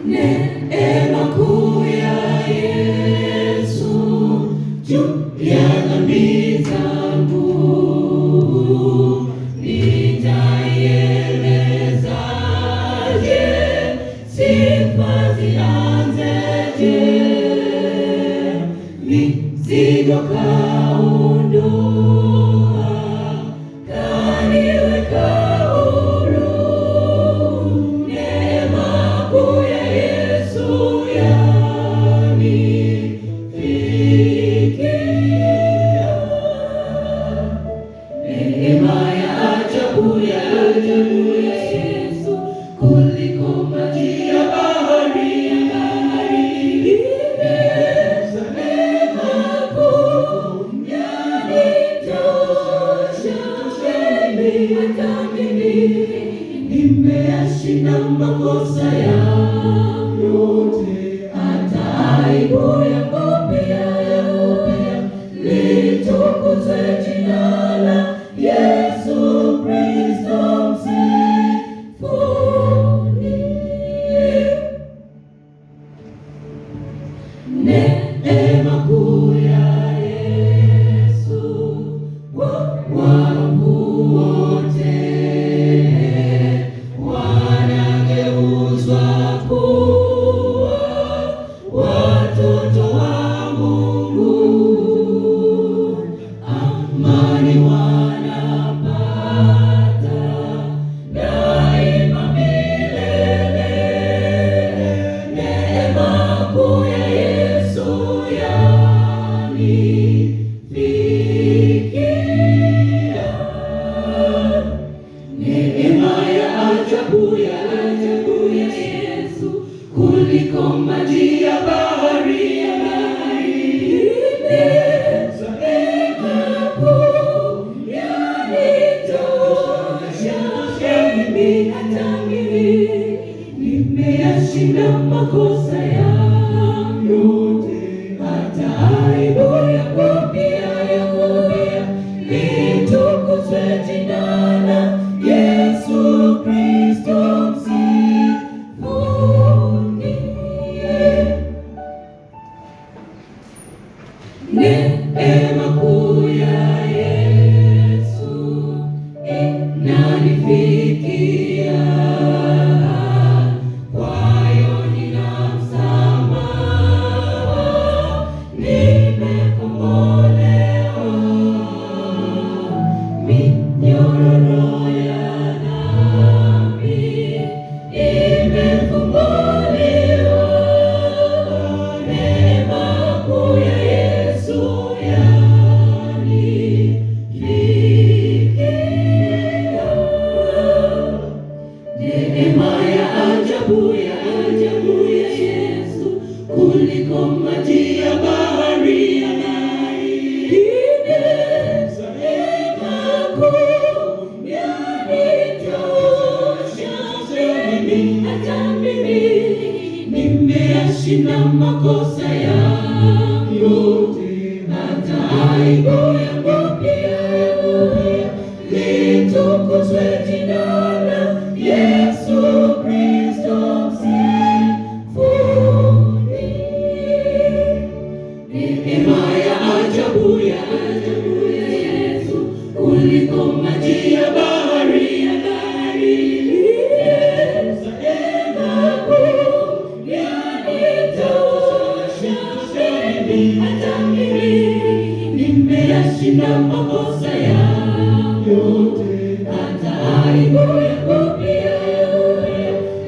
Neema kuu ya Yesu juu ya dhambi zangu, nitaielezaje? Sifa zianzeje? Mizigo kaondoa, kaniweka huru. Neema kuu ya Yesu yanifikia. Neema ya ajabu ya Yesu kuliko maji ya bahari. Neema kuu yanitosha, hata mimi nimeyashinda makosa yangu yote, hata aibu yangu pia. Litukuzwe jina la Yesu Kristo msifuni. Neema kuu ya Yesu kwa wafu wote wanageuzwa kuwa watoto wa Mungu. Amani wanapata daima milele. Neema kuu ya Yesu yanifikia. Neema ya ajabu ya Yesu kuliko maji ya bahari. Neema kuu yanitosha, hata mimi nimeyashinda makosa yangu yote, hata aibu yangu pia. Litukuzwe jina la Yesu Kristo msifuni. Neema kuu ya Yesu inanifikia. Kwayo nina msamaha, nimekombolewa. Minyororo ya dhambi imefunguliwa. Neema kuu ya Yesu yanifikia. Neema ya ajabu ya Yesu kuliko maji ya bahari. Neema kuu yanitosha, hata mimi nimeyashinda makosa yangu yote, hata aibu yangu pia. Litukuzwe jina la Yesu Kristo msifuni. Neema ya ajabu ya Yesu kuliko maji ya bahari. Neema kuu yanitosha, hata mimi nimeyashinda makosa yangu yote, hata aibu yangu pia.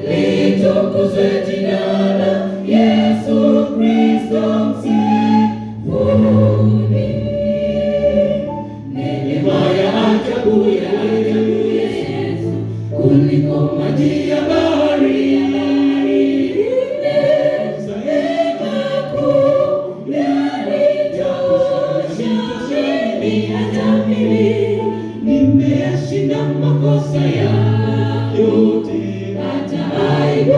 Litukuzwe jina la Yesu Kristo msifuni. Neema ya ajabu ya Yesu kuliko maji ya bahari. Neema kuu yanitosha, hata mimi nimeyashinda makosa yangu yote, hata aibu